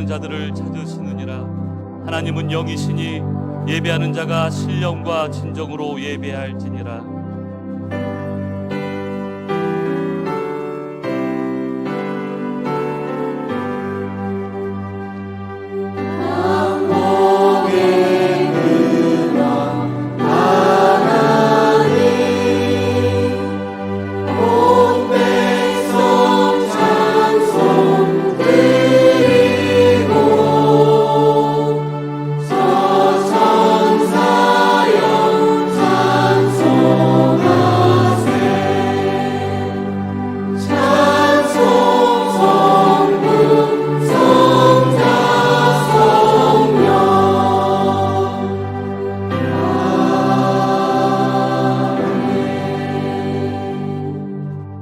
자들을 찾으시느니라. 하나님은 영이시니 예배하는 자가 신령과 진정으로 예배할지니라.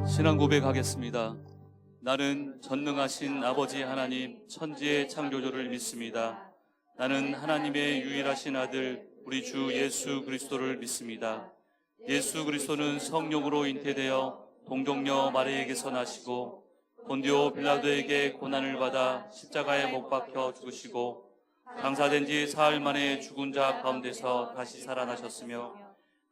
신앙 고백하겠습니다. 나는 전능하신 아버지 하나님 천지의 창조주를 믿습니다. 나는 하나님의 유일하신 아들 우리 주 예수 그리스도를 믿습니다. 예수 그리스도는 성령으로 잉태되어 동정녀 마리아에게서 나시고 본디오 빌라도에게 고난을 받아 십자가에 못 박혀 죽으시고 장사된 지 사흘 만에 죽은 자 가운데서 다시 살아나셨으며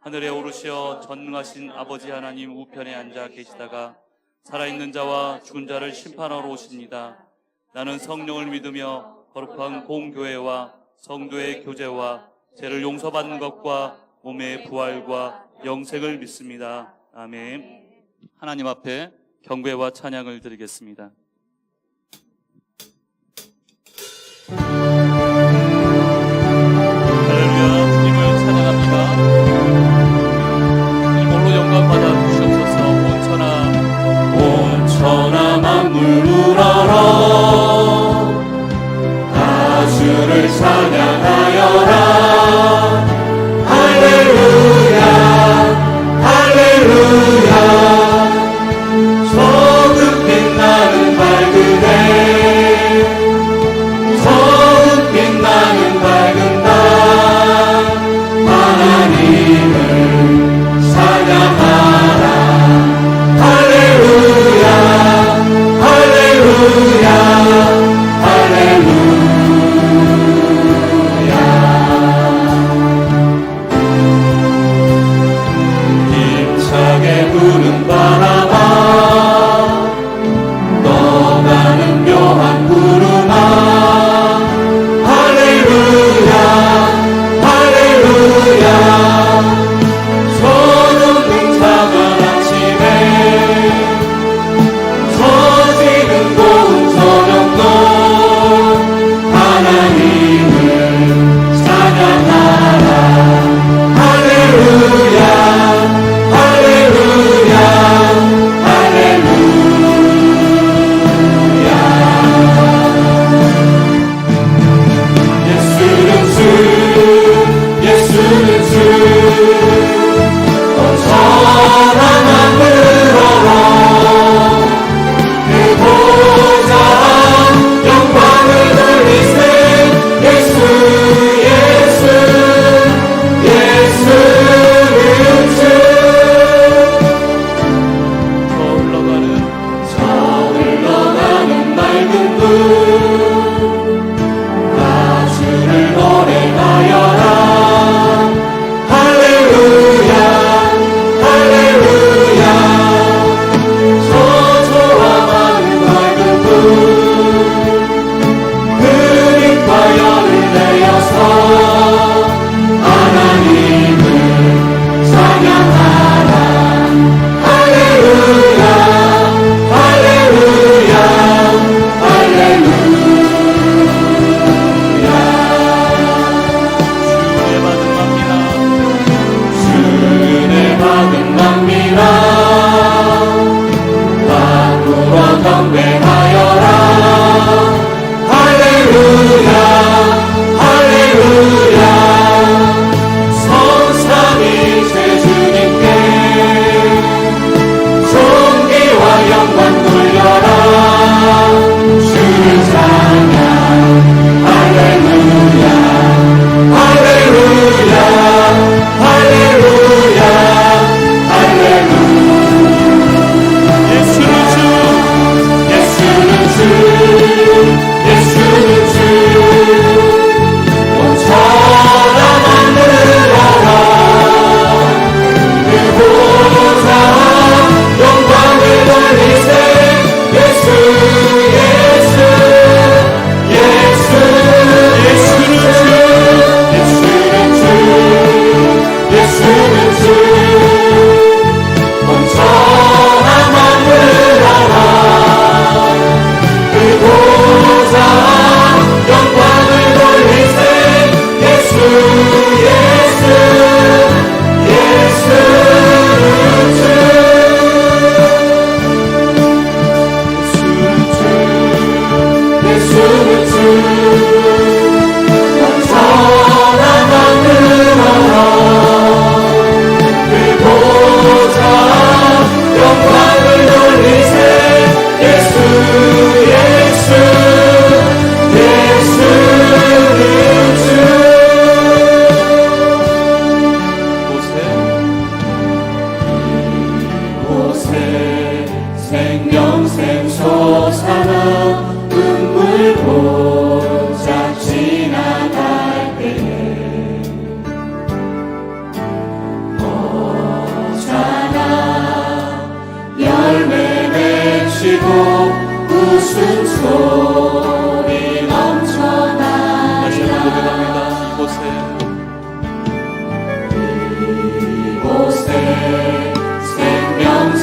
하늘에 오르시어 전능하신 아버지 하나님 우편에 앉아 계시다가 살아있는 자와 죽은 자를 심판하러 오십니다. 나는 성령을 믿으며 거룩한 공교회와 성도의 교제와 죄를 용서받는 것과 몸의 부활과 영생을 믿습니다. 아멘. 하나님 앞에 경배와 찬양을 드리겠습니다. 할렐루야. 주님을 찬양합니다. 영광 받아 주시옵소서. 온 천하 만물 우러러 다주를 찬양하여라. 할렐루야 할렐루야. 저금 빛나는 밝은 해 저금 빛나는 밝은 날 하나님을 찬양하라. 할렐루야 할렐루야 할렐루야.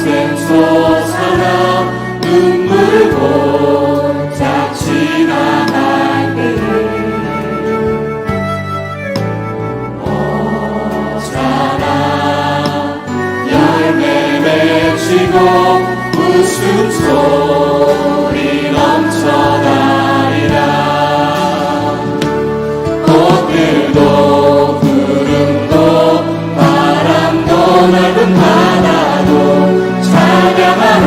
솟아나 눈물 곧잘 지나갈 때에 오잖아 열매 맺히고 웃음소리 넘쳐나리라. 꽃들도 구름도 바람도 넓은 바다도 찬양하라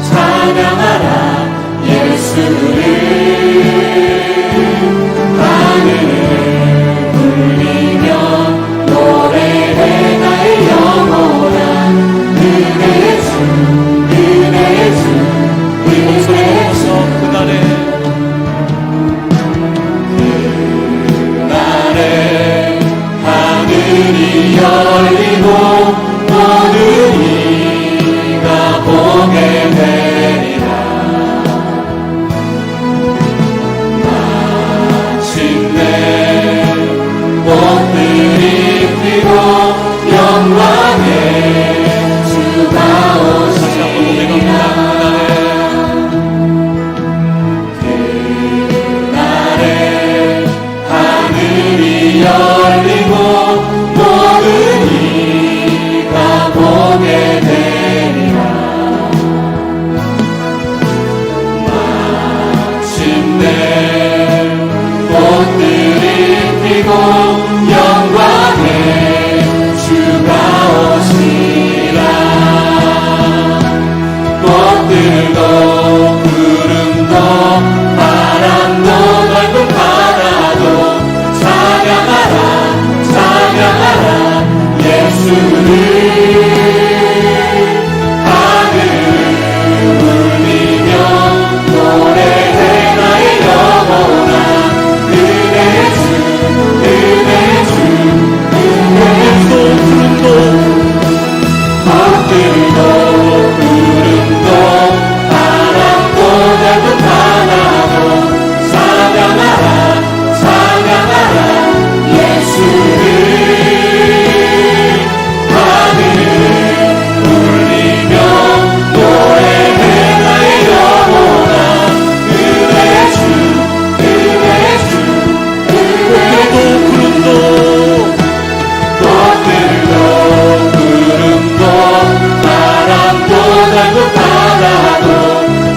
찬양하라 예수를. 하늘을 울리며 노래해 나의 영혼아 은혜의 주 은혜의 주 은혜의 주. 그날에 하늘이 열리고 모든 이가 보게 되리라. 마침내 꽃들이 피고 영광의 주가 오시리라. 그날에 하늘이 열리고 모든 이가 보게 되리라. 마침내 꽃들이 피고 영광의 주가 오시리라. 꽃들도 구름도 바람도 넓은 바다도 찬양하라 찬양하라 예수를. 하늘을 울리며 노래해 나의 영혼아 은혜의 주 은혜의 주 은혜의 주. 구름도 꽃들도 구름도 바람도 넓은 바다도 찬양하라 찬양하라 예수를. 하늘을 울리며 노래해 나의 영혼아 은혜의 주 은혜의 주 은혜의 주. 구름도 꽃들도 구름도 바람도 넓은 바다도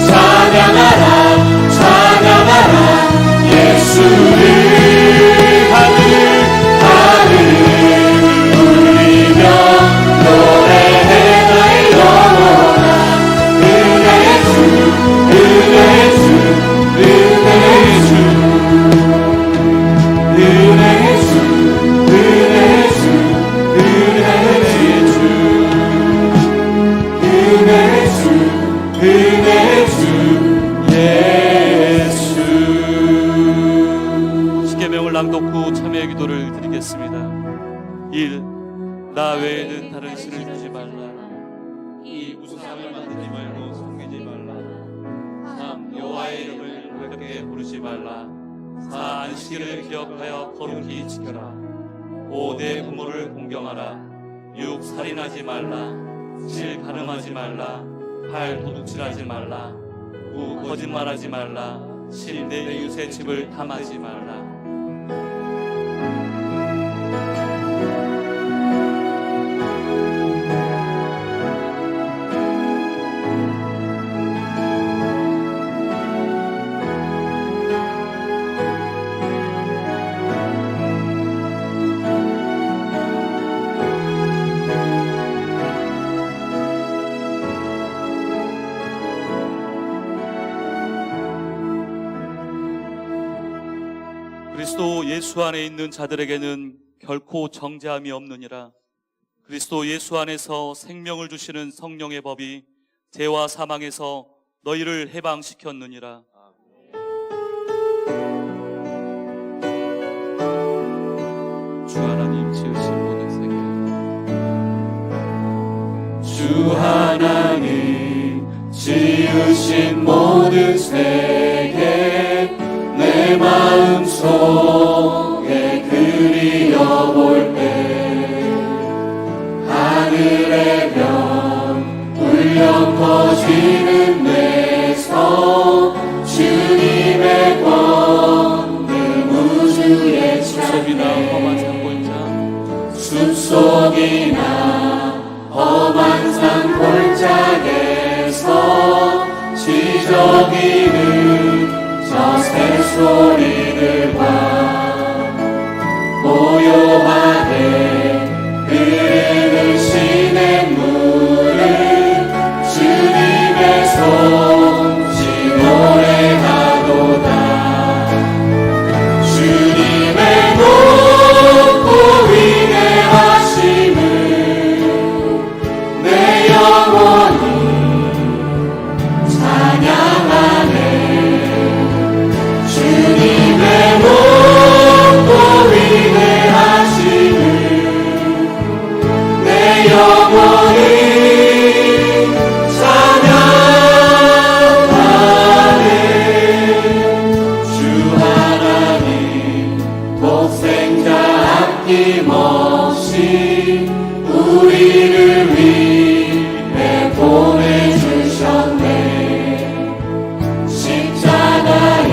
찬양하라 찬양하라 예수를. 하늘을 울리며 노래해 나의 영혼아 은혜의 주 은혜의 주 은혜의 주 은혜의 주 은혜의 주 은혜의 주 은혜의 주 은혜의 주 예수. 십계명을 낭독 후 참회의 기도를 드리겠습니다. 1. 나 외에는 다른 신을 두지 말라. 2. 우상을 만들지 말고 섬기지 말라. 3. 여호와의 이름을 고백하게 부르지 말라. 4. 안식일을 기억하여 거룩히 지켜라. 5. 내 부모를 공경하라. 6. 살인하지 말라. 7. 간음하지 말라. 8. 도둑질하지 말라. 9. 거짓말하지 말라. 10. 내 이웃의 집을 탐하지 말라. 그리스도 예수 안에 있는 자들에게는 결코 정죄함이 없느니라. 그리스도 예수 안에서 생명을 주시는 성령의 법이 죄와 사망에서 너희를 해방시켰느니라. 주 하나님 지으신 모든 세계, 주 하나님 지으신 모든 세계 내 마음속에 그리워볼 때 하늘의 별 지는 내서 주님의 권능 우주에 숲속이나 찬네 험한 산골짜 숲속이나 험한 산골짜기에서 지저귀는 저 새소리들과 고요하게 흐르는 시냇물을 주님의 솜씨 노래하도다 주님의 높고 위대하심을 내 영혼이 찬양하네 주님의 높고 위대하심을 내 영혼이 찬양하네 주 하나님 독생자 아낌없이 우리를 위해 보내주셨네 십자가에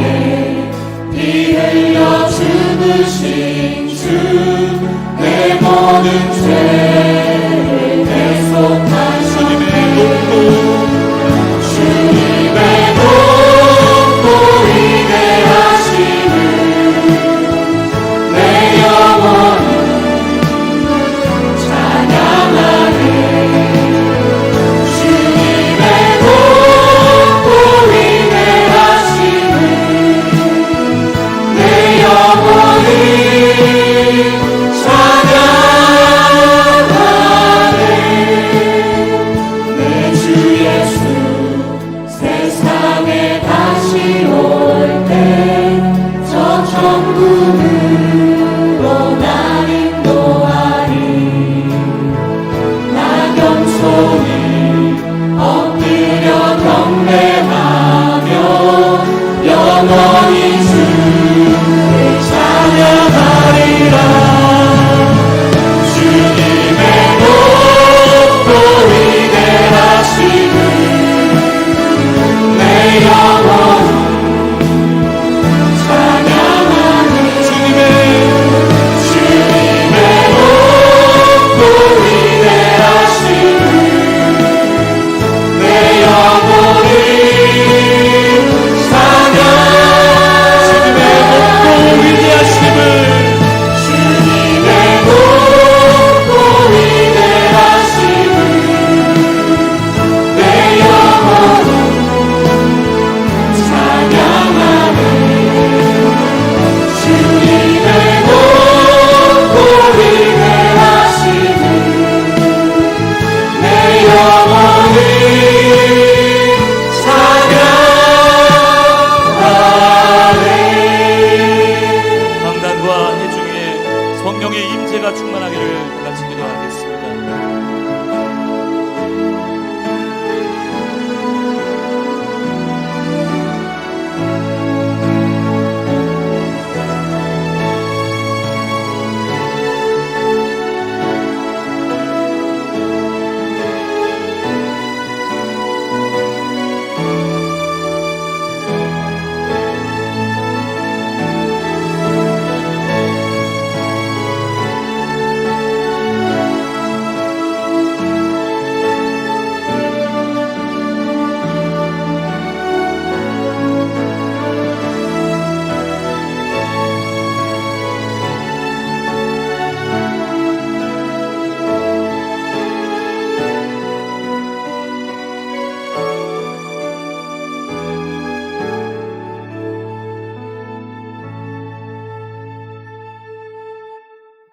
피 흘려 죽으신 주 내 모든 죄를 대속하셨네 주님의 높고 위대하심을 내 영혼이 찬양하네 주님의 높고 위대하심을 내 영혼이 찬양하네 내 주 예수 세상에 다시 올 때 저 천국으로 날 인도하리 나 겸손히 엎드려 경배하며 영원히 주를 찬양하리라 주님의 높고 위대하심을 내 영혼이 찬양하네 주님의 높고 위대하심을 내 영혼이 찬양하네 주님의 높고 위대하심을 내 영혼이 찬양하네 주님의 높고 위대하심을 내 영혼이 찬양하네 강단과 해중에 성령의 임재가 충만하기를 다 같이 기도하겠습니다.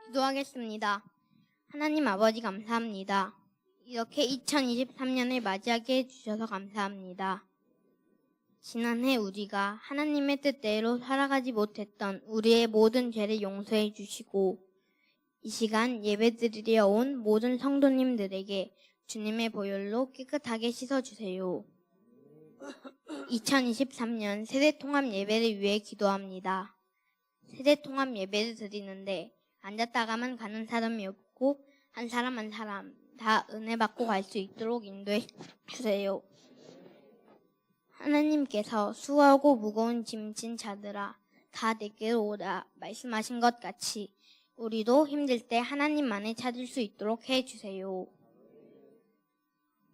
기도하겠습니다. 하나님 아버지 감사합니다. 이렇게 2023년을 맞이하게 해주셔서 감사합니다. 지난해 우리가 하나님의 뜻대로 살아가지 못했던 우리의 모든 죄를 용서해 주시고 이 시간 예배드리려 온 모든 성도님들에게 주님의 보혈로 깨끗하게 씻어주세요. 2023년 세대통합 예배를 위해 기도합니다. 세대통합 예배를 드리는데 앉았다가만 가는 사람이 없고 한 사람 한 사람 다 은혜 받고 갈 수 있도록 인도해 주세요. 하나님께서 수고하고 무거운 짐진 자들아 다 내게로 오라 말씀하신 것 같이 우리도 힘들 때 하나님만을 찾을 수 있도록 해주세요.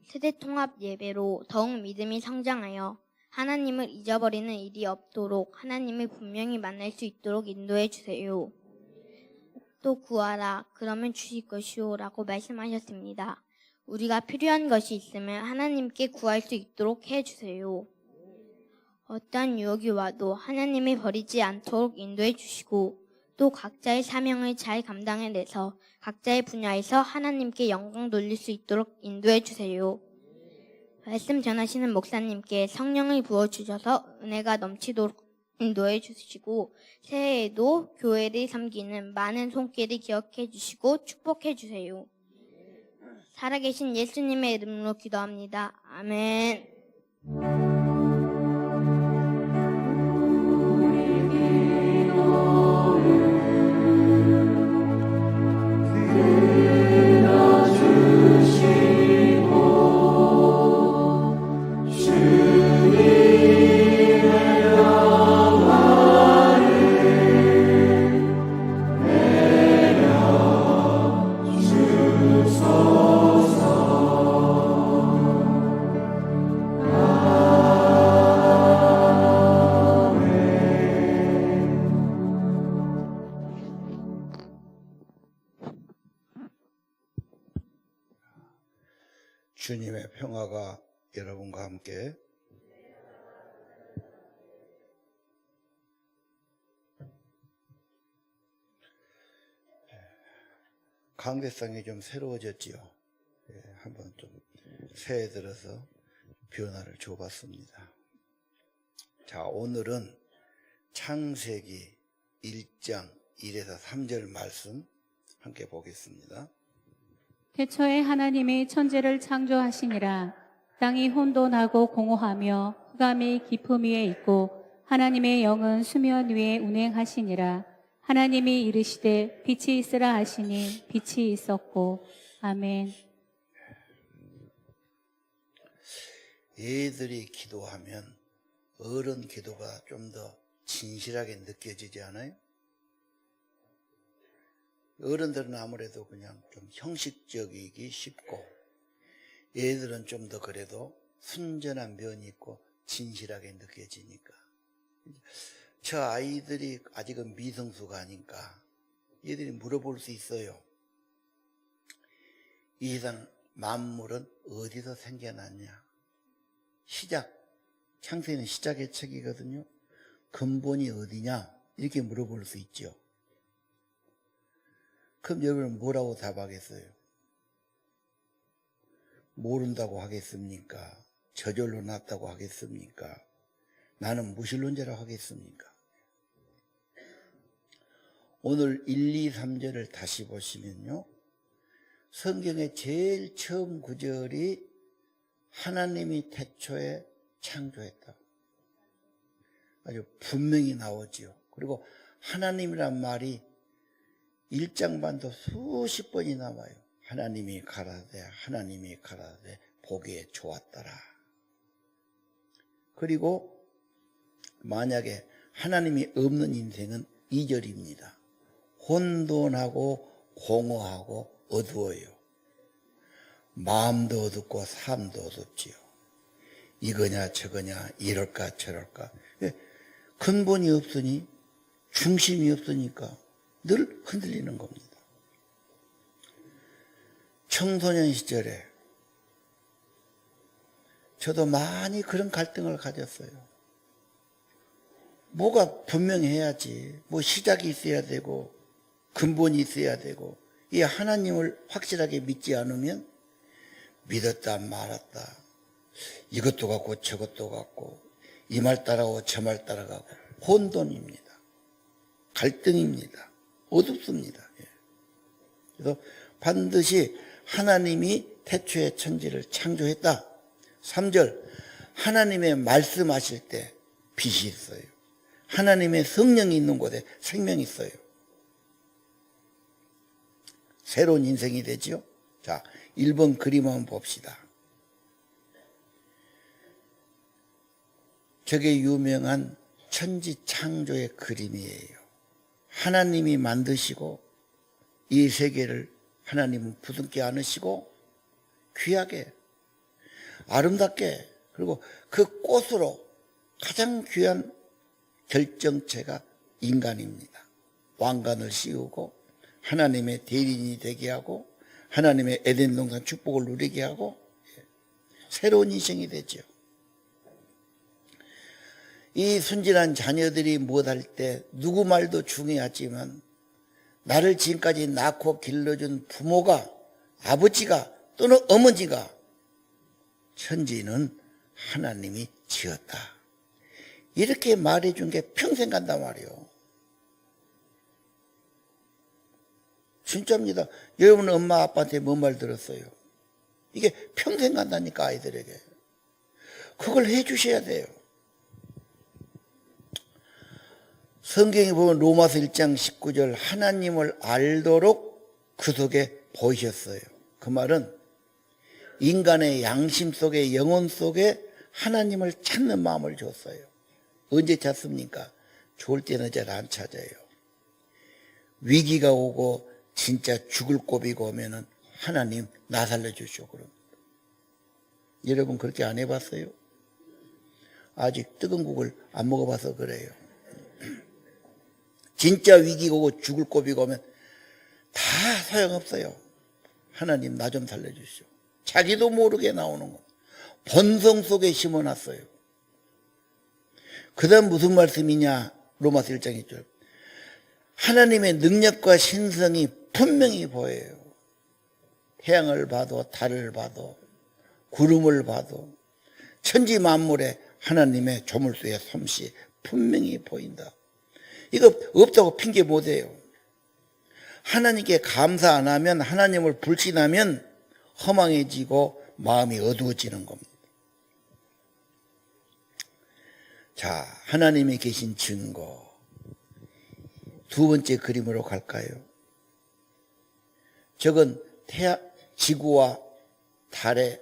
세대통합 예배로 더욱 믿음이 성장하여 하나님을 잊어버리는 일이 없도록 하나님을 분명히 만날 수 있도록 인도해 주세요. 또 구하라 그러면 주실 것이오 라고 말씀하셨습니다. 우리가 필요한 것이 있으면 하나님께 구할 수 있도록 해주세요. 어떠한 유혹이 와도 하나님이 버리지 않도록 인도해 주시고 또 각자의 사명을 잘 감당해내서 각자의 분야에서 하나님께 영광 돌릴 수 있도록 인도해 주세요. 말씀 전하시는 목사님께 성령을 부어주셔서 은혜가 넘치도록 인도해 주시고 새해에도 교회를 섬기는 많은 손길을 기억해 주시고 축복해 주세요. 살아계신 예수님의 이름으로 기도합니다. 아멘. 주님의 평화가 여러분과 함께 강대상이 좀 새로워졌지요. 한번 좀 새해 들어서 변화를 줘봤습니다. 자, 오늘은 창세기 1장 1에서 3절 말씀 함께 보겠습니다. 태초에 하나님이 천지를 창조하시니라. 땅이 혼돈하고 공허하며 흑암이 깊음 위에 있고 하나님의 영은 수면 위에 운행하시니라. 하나님이 이르시되 빛이 있으라 하시니 빛이 있었고. 아멘. 애들이 기도하면 어른 기도가 좀 더 진실하게 느껴지지 않아요? 어른들은 아무래도 그냥 좀 형식적이기 쉽고 애들은 좀 더 그래도 순전한 면이 있고 진실하게 느껴지니까 저 아이들이 아직은 미성수가 아니까 얘들이 물어볼 수 있어요. 이 세상 만물은 어디서 생겨났냐? 창세는 시작의 책이거든요. 근본이 어디냐? 이렇게 물어볼 수 있죠. 그럼 여러분은 뭐라고 답하겠어요? 모른다고 하겠습니까? 저절로 났다고 하겠습니까? 나는 무신론자라고 하겠습니까? 오늘 1, 2, 3절을 다시 보시면요. 성경의 제일 처음 구절이 하나님이 태초에 창조했다. 아주 분명히 나오지요. 그리고 하나님이란 말이 1장 반도 수십 번이 나와요. 하나님이 가라되 하나님이 가라되 보기에 좋았더라. 그리고 만약에 하나님이 없는 인생은 2절입니다. 혼돈하고 공허하고 어두워요. 마음도 어둡고 삶도 어둡지요. 이거냐 저거냐 이럴까 저럴까. 근본이 없으니 중심이 없으니까 늘 흔들리는 겁니다. 청소년 시절에 저도 많이 그런 갈등을 가졌어요. 뭐가 분명해야지. 뭐 시작이 있어야 되고 근본이 있어야 되고 이 하나님을 확실하게 믿지 않으면 믿었다 말았다. 이것도 같고 저것도 같고 이 말 따라가고 저 말 따라가고 혼돈입니다. 갈등입니다. 어둡습니다. 그래서 반드시 하나님이 태초에 천지를 창조했다. 3절 하나님의 말씀하실 때 빛이 있어요. 하나님의 성령이 있는 곳에 생명이 있어요. 새로운 인생이 되죠. 자, 1번 그림 한번 봅시다. 저게 유명한 천지 창조의 그림이에요. 하나님이 만드시고 이 세계를 하나님은 부둥켜 안으시고 귀하게 아름답게, 그리고 그 꽃으로 가장 귀한 결정체가 인간입니다. 왕관을 씌우고 하나님의 대리인이 되게 하고 하나님의 에덴 동산 축복을 누리게 하고 새로운 인생이 되죠. 이 순진한 자녀들이 무엇할 때 누구 말도 중요하지만 나를 지금까지 낳고 길러준 부모가, 아버지가 또는 어머니가, 천지는 하나님이 지었다, 이렇게 말해준 게 평생 간단 말이에요. 진짜입니다. 여러분 엄마 아빠한테 뭔 말 들었어요? 이게 평생 간다니까, 아이들에게. 그걸 해주셔야 돼요. 성경에 보면 로마서 1장 19절, 하나님을 알도록 그 속에 보이셨어요. 그 말은 인간의 양심 속에, 영혼 속에 하나님을 찾는 마음을 줬어요. 언제 찾습니까? 좋을 때는 잘 안 찾아요. 위기가 오고 진짜 죽을 고비가 오면은 하나님 나 살려주시오 그럼. 여러분 그렇게 안 해봤어요? 아직 뜨거운 국을 안 먹어봐서 그래요. 진짜 위기가 오고 죽을 고비가 오면 다 소용없어요. 하나님 나 좀 살려주시오. 자기도 모르게 나오는 거. 본성 속에 심어놨어요. 그 다음 무슨 말씀이냐? 로마서 1장 1절. 하나님의 능력과 신성이 분명히 보여요. 태양을 봐도 달을 봐도 구름을 봐도 천지 만물에 하나님의 조물수의 솜씨 분명히 보인다. 이거 없다고 핑계 못해요. 하나님께 감사 안 하면, 하나님을 불신하면 허망해지고 마음이 어두워지는 겁니다. 자, 하나님이 계신 증거. 두 번째 그림으로 갈까요? 저건 지구와 달의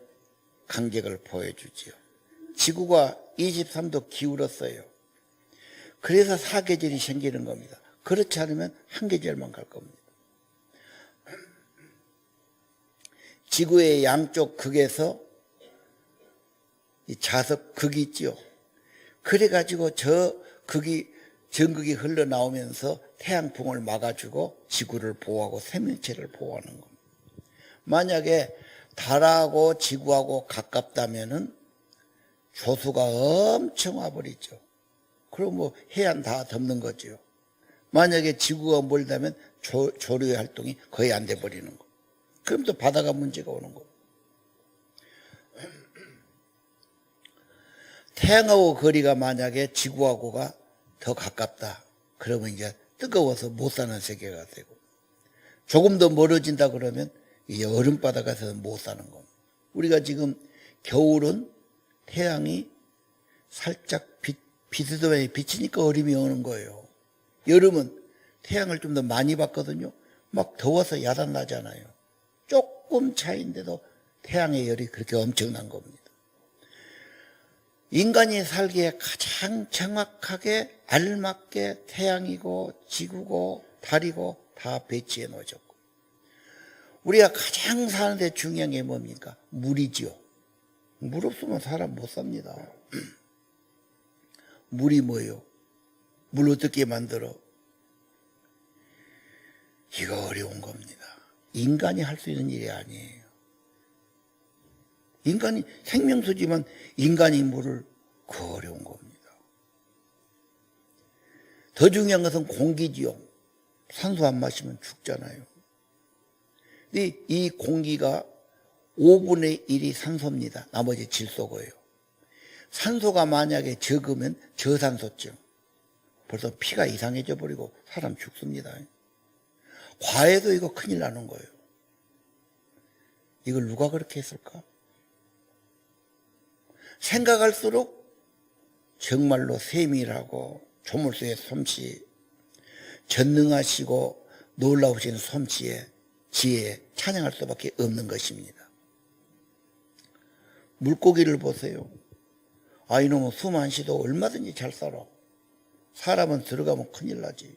간격을 보여주지요. 지구가 23도 기울었어요. 그래서 사계절이 생기는 겁니다. 그렇지 않으면 한 계절만 갈 겁니다. 지구의 양쪽 극에서 이 자석 극이 있죠. 그래가지고 저 극이, 전극이 흘러나오면서 태양풍을 막아주고 지구를 보호하고 생명체를 보호하는 겁니다. 만약에 달하고 지구하고 가깝다면은 조수가 엄청 와버리죠. 그럼 뭐 해안 다 덮는 거죠. 만약에 지구가 멀다면 조류의 활동이 거의 안 돼 버리는 거. 그럼 또 바다가 문제가 오는 거. 태양하고 거리가 만약에 지구하고가 더 가깝다. 그러면 이제 뜨거워서 못 사는 세계가 되고, 조금 더 멀어진다 그러면 이 얼음바다가서 못 사는 겁니다. 우리가 지금 겨울은 태양이 살짝 비스듬하게 비치니까 얼음이 오는 거예요. 여름은 태양을 좀 더 많이 받거든요. 막 더워서 야단 나잖아요. 조금 차이인데도 태양의 열이 그렇게 엄청난 겁니다. 인간이 살기에 가장 정확하게 알맞게 태양이고 지구고 달이고 다 배치해 놓으셨고, 우리가 가장 사는데 중요한 게 뭡니까? 물이지요. 물 없으면 사람 못 삽니다. 물이 뭐예요? 물 어떻게 만들어? 이거 어려운 겁니다. 인간이 할 수 있는 일이 아니에요. 인간이 생명수지만 인간이 물을, 그 어려운 겁니다. 더 중요한 것은 공기지요. 산소 안 마시면 죽잖아요. 이 공기가 5분의 1이 산소입니다. 나머지 질소고요. 산소가 만약에 적으면 저산소증, 벌써 피가 이상해져 버리고 사람 죽습니다. 과해도 이거 큰일 나는 거예요. 이걸 누가 그렇게 했을까? 생각할수록 정말로 세밀하고 조물수의 솜씨, 전능하시고 놀라우신 솜씨에 지혜에 찬양할 수밖에 없는 것입니다. 물고기를 보세요. 아, 이놈은 숨 안 쉬도 얼마든지 잘 살아. 사람은 들어가면 큰일 나지.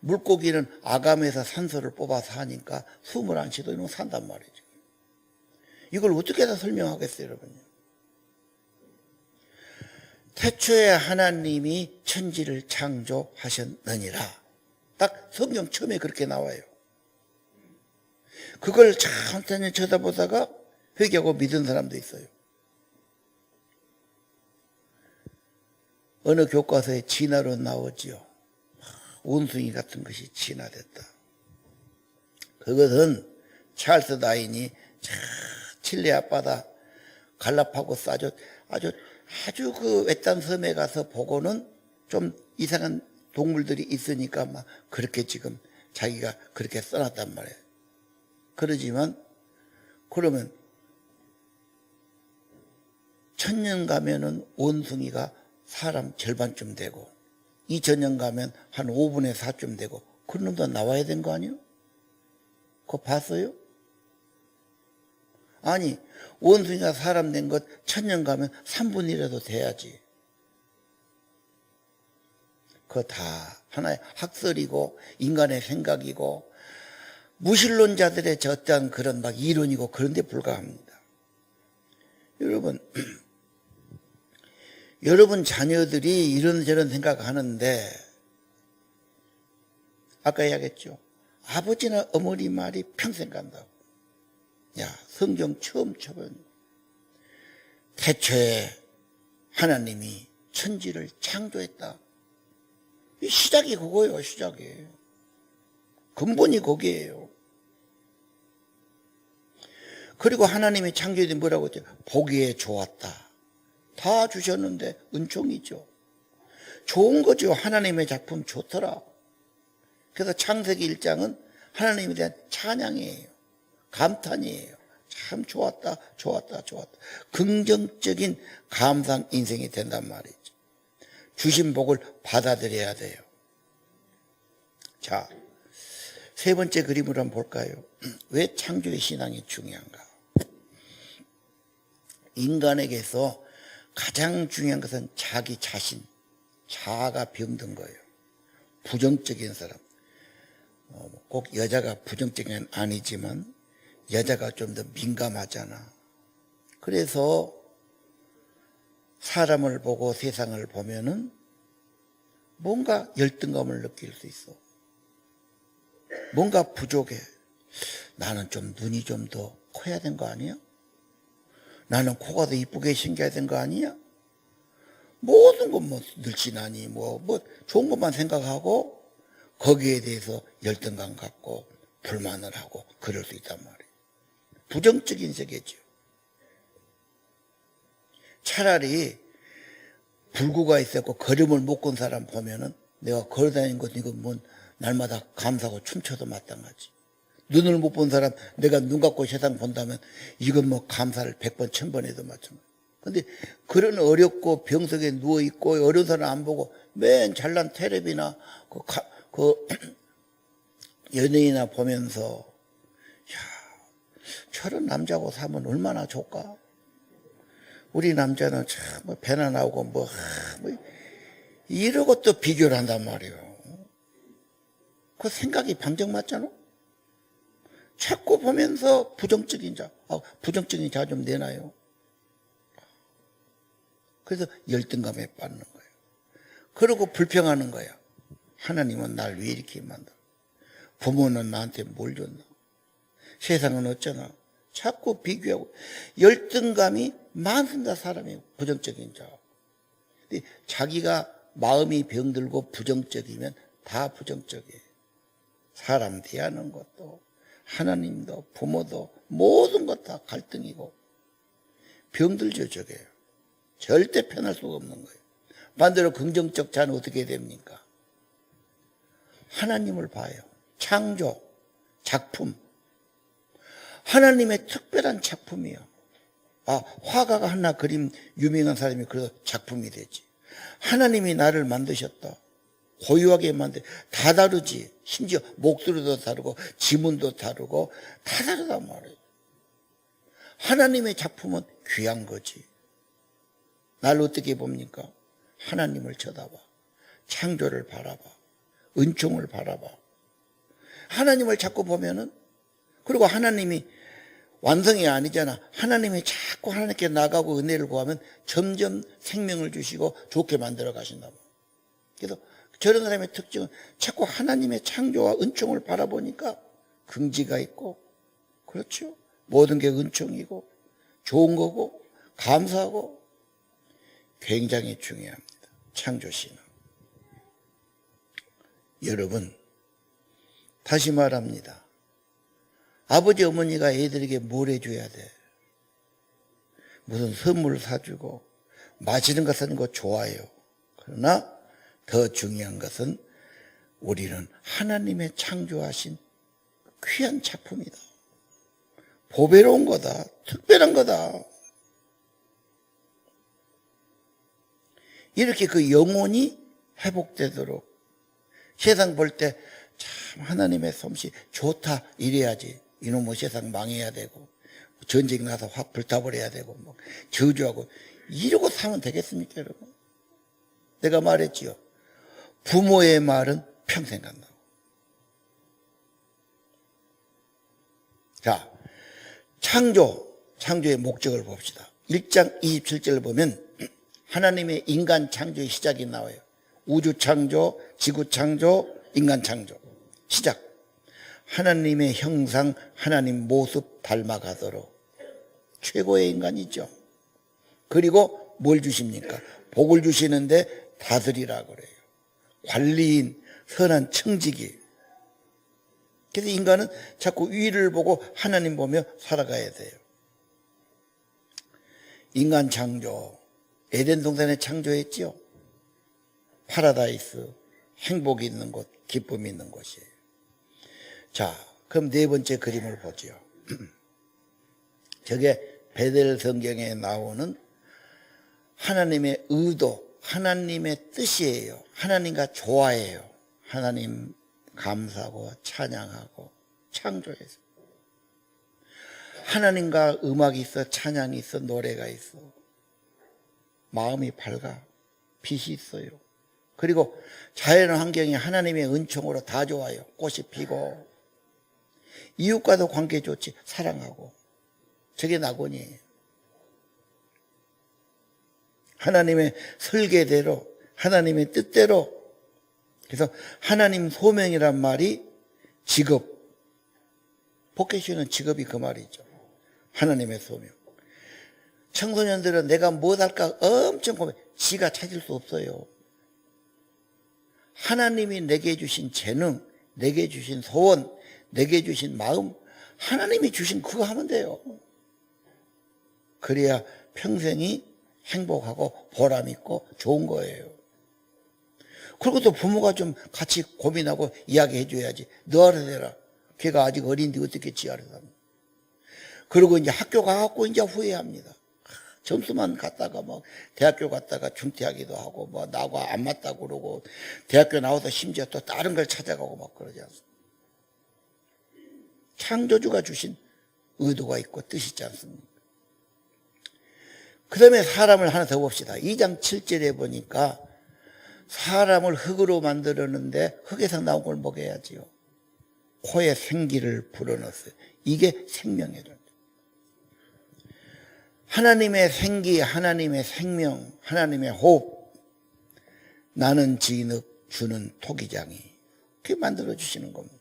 물고기는 아감에서 산소를 뽑아서 하니까 숨을 안 쉬도 이놈은 산단 말이죠. 이걸 어떻게 다 설명하겠어요, 여러분? 태초에 하나님이 천지를 창조하셨느니라. 딱 성경 처음에 그렇게 나와요. 그걸 천천히 쳐다보다가 회개하고 믿은 사람도 있어요. 어느 교과서에 진화로 나오지요. 원숭이 같은 것이 진화됐다. 그것은 찰스 다윈이 칠레 앞바다 갈라파고스 아주 그 외딴 섬에 가서 보고는 좀 이상한 동물들이 있으니까 막 그렇게 지금 자기가 그렇게 써놨단 말이에요. 그러지만 그러면 1000년 가면은 원숭이가 사람 절반쯤 되고 2000년 가면 한 5분의 4쯤 되고 그런 놈도 나와야 된 거 아니에요? 그거 봤어요? 아니, 원숭이가 사람 된 것 1000년 가면 3분이라도 돼야지. 그거 다 하나의 학설이고 인간의 생각이고 무신론자들의 어떠한 그런 막 이론이고 그런 데 불과합니다. 여러분 자녀들이 이런저런 생각하는데 아까 이야기했죠. 아버지나 어머니 말이 평생 간다고. 야, 성경 처음 쳐본 태초에 하나님이 천지를 창조했다. 이 시작이 그거예요. 시작이. 근본이 거기에요. 그리고 하나님이 창조해 뭐라고 했죠? 보기에 좋았다. 다 주셨는데 은총이죠. 좋은 거죠. 하나님의 작품 좋더라. 그래서 창세기 1장은 하나님에 대한 찬양이에요. 감탄이에요. 참 좋았다. 긍정적인 감상 인생이 된단 말이죠. 주신 복을 받아들여야 돼요. 자, 세 번째 그림을 한번 볼까요? 왜 창조의 신앙이 중요한가? 인간에게서 가장 중요한 것은 자기 자신, 자아가 병든 거예요. 부정적인 사람. 꼭 여자가 부정적인 건 아니지만 여자가 좀 더 민감하잖아. 그래서 사람을 보고 세상을 보면은 뭔가 열등감을 느낄 수 있어. 뭔가 부족해. 나는 좀 눈이 좀 더 커야 된 거 아니야? 나는 코가 더 이쁘게 생겨야 된 거 아니야? 모든 건 뭐 늘씬하니 뭐 좋은 것만 생각하고 거기에 대해서 열등감 갖고 불만을 하고 그럴 수 있단 말이에요. 부정적인 세계죠. 차라리 불구가 있었고 걸음을 못 건 사람 보면은 내가 걸어다니는 것 이거 뭐 날마다 감사하고 춤춰도 마땅하지. 눈을 못 본 사람 내가 눈 감고 세상 본다면 이건 뭐 감사를 100번 1000번 해도 마찬가지. 근데 그런 어렵고 병석에 누워있고 어려운 사람 안 보고 맨 잘난 텔레비나 그 연예인이나 보면서 야, 저런 남자하고 사면 얼마나 좋을까? 우리 남자는 참 배나 나오고 뭐 이러고 또 비교를 한단 말이에요. 그 생각이 방정 맞잖아? 자꾸 보면서 부정적인 자 좀 내놔요. 그래서 열등감에 빠지는 거예요. 그러고 불평하는 거야. 하나님은 날 왜 이렇게 만들어? 부모는 나한테 뭘 줬나? 세상은 어쩌나? 자꾸 비교하고 열등감이 많습니다. 사람이 부정적인 자. 근데 자기가 마음이 병들고 부정적이면 다 부정적이에요. 사람 대하는 것도 하나님도 부모도 모든 것 다 갈등이고 병들죠. 저게요. 절대 편할 수가 없는 거예요. 반대로 긍정적 자는 어떻게 됩니까? 하나님을 봐요. 창조, 작품. 하나님의 특별한 작품이에요. 화가가 하나 그림 유명한 사람이 그래서 작품이 되지. 하나님이 나를 만드셨다. 고유하게 다 다르지. 심지어 목소리도 다르고 지문도 다르고 다 다르단 말이에요. 하나님의 작품은 귀한 거지. 날 어떻게 봅니까? 하나님을 쳐다봐. 창조를 바라봐. 은총을 바라봐. 하나님을 자꾸 보면은, 그리고 하나님이 완성이 아니잖아. 하나님이 자꾸 하나님께 나가고 은혜를 구하면 점점 생명을 주시고 좋게 만들어 가신다고. 그래서 저런 사람의 특징은 자꾸 하나님의 창조와 은총을 바라보니까 긍지가 있고, 그렇죠? 모든 게 은총이고 좋은 거고 감사하고 굉장히 중요합니다. 창조신앙. 여러분, 다시 말합니다. 아버지 어머니가 애들에게 뭘 해줘야 돼? 무슨 선물을 사주고 맛있는 거 사는 거 좋아요. 그러나 더 중요한 것은 우리는 하나님의 창조하신 귀한 작품이다. 보배로운 거다. 특별한 거다. 이렇게 그 영혼이 회복되도록 세상 볼 때 참 하나님의 솜씨 좋다 이래야지. 이놈의 세상 망해야 되고 전쟁 나서 확 불타버려야 되고 뭐 저주하고 이러고 사면 되겠습니까, 여러분? 내가 말했지요. 부모의 말은 평생 간다고. 자, 창조의 목적을 봅시다. 1장 27절을 보면 하나님의 인간 창조의 시작이 나와요. 우주 창조, 지구 창조, 인간 창조. 시작. 하나님의 형상, 하나님 모습 닮아가도록. 최고의 인간이죠. 그리고 뭘 주십니까? 복을 주시는데 다스리라 그래요. 관리인, 선한 청지기. 그래서 인간은 자꾸 위를 보고 하나님 보며 살아가야 돼요. 인간 창조, 에덴 동산에 창조했지요. 파라다이스, 행복이 있는 곳, 기쁨이 있는 곳이에요. 자, 그럼 네 번째 그림을 보죠. 저게 베델 성경에 나오는 하나님의 의도, 하나님의 뜻이에요. 하나님과 좋아해요. 하나님 감사하고 찬양하고 창조해서. 하나님과 음악이 있어, 찬양이 있어, 노래가 있어. 마음이 밝아, 빛이 있어요. 그리고 자연 환경이 하나님의 은총으로 다 좋아요. 꽃이 피고 이웃과도 관계 좋지, 사랑하고. 저게 낙원이에요. 하나님의 설계대로, 하나님의 뜻대로. 그래서 하나님 소명이란 말이 직업, 보케이션은 직업이 그 말이죠. 하나님의 소명. 청소년들은 내가 뭐 할까 엄청 고민, 지가 찾을 수 없어요. 하나님이 내게 주신 재능, 내게 주신 소원, 내게 주신 마음, 하나님이 주신 그거 하면 돼요. 그래야 평생이 행복하고 보람 있고 좋은 거예요. 그리고 또 부모가 좀 같이 고민하고 이야기해 줘야지. 너 알아서 해라. 걔가 아직 어린데 어떻게 지 알아서 합니까? 그리고 이제 학교 가갖고 이제 후회합니다. 점수만 갔다가 뭐 대학교 갔다가 중퇴하기도 하고 뭐 나하고 안 맞다고 그러고 대학교 나와서 심지어 또 다른 걸 찾아가고 막 그러지 않습니까? 창조주가 주신 의도가 있고 뜻이 있지 않습니까? 그 다음에 사람을 하나 더 봅시다. 2장 7절에 보니까 사람을 흙으로 만들었는데 흙에서 나온 걸 먹여야지요. 코에 생기를 불어넣었어요. 이게 생명이에요. 하나님의 생기, 하나님의 생명, 하나님의 호흡. 나는 진흙, 주는 토기장이. 그렇게 만들어주시는 겁니다.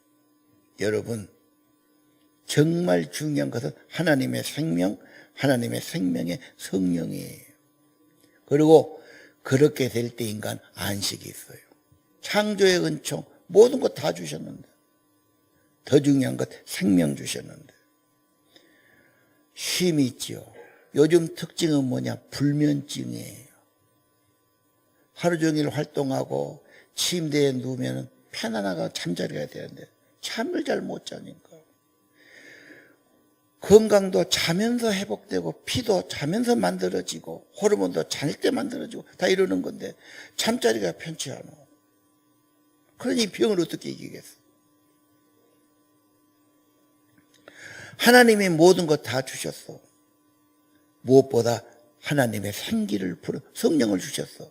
여러분, 정말 중요한 것은 하나님의 생명, 하나님의 생명의 성령이에요. 그리고 그렇게 될 때 인간 안식이 있어요. 창조의 은총, 모든 것 다 주셨는데. 더 중요한 것 생명 주셨는데. 쉼이 있지요. 요즘 특징은 뭐냐? 불면증이에요. 하루 종일 활동하고 침대에 누우면 편안하고 잠자리가 되는데 잠을 잘 못 자니까. 건강도 자면서 회복되고 피도 자면서 만들어지고 호르몬도 잘 때 만들어지고 다 이러는 건데 잠자리가 편치 않아. 그러니 병을 어떻게 이기겠어? 하나님이 모든 것 다 주셨어. 무엇보다 하나님의 생기를 성령을 주셨어.